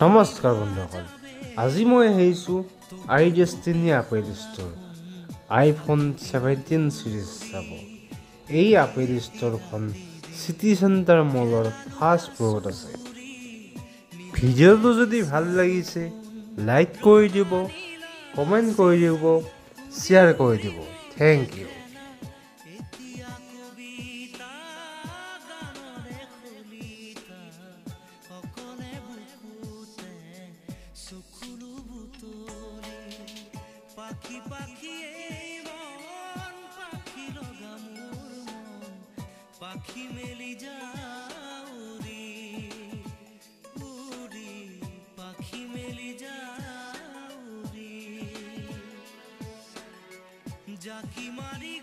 নমস্কাৰ বন্ধুসকল, আজি মই আহিছোঁ iDestiny apple store iPhone 17 series চাব। এই আপেল ষ্ট'ৰখন চিটি চেণ্টাৰ মলৰ ফাৰ্ষ্ট ফ্ল'ৰত আছে। ভিডিঅ'টো যদি ভাল লাগিছে লাইক কৰি দিব, কমেণ্ট কৰি দিব, শ্বেয়াৰ কৰি দিব। Thank you. পাখি পাখি এই মন পাখি লগা মোৰ মন পাখি মেলি যাউৰি উৰি পাখি মেলি যাউৰি জাকি মাৰি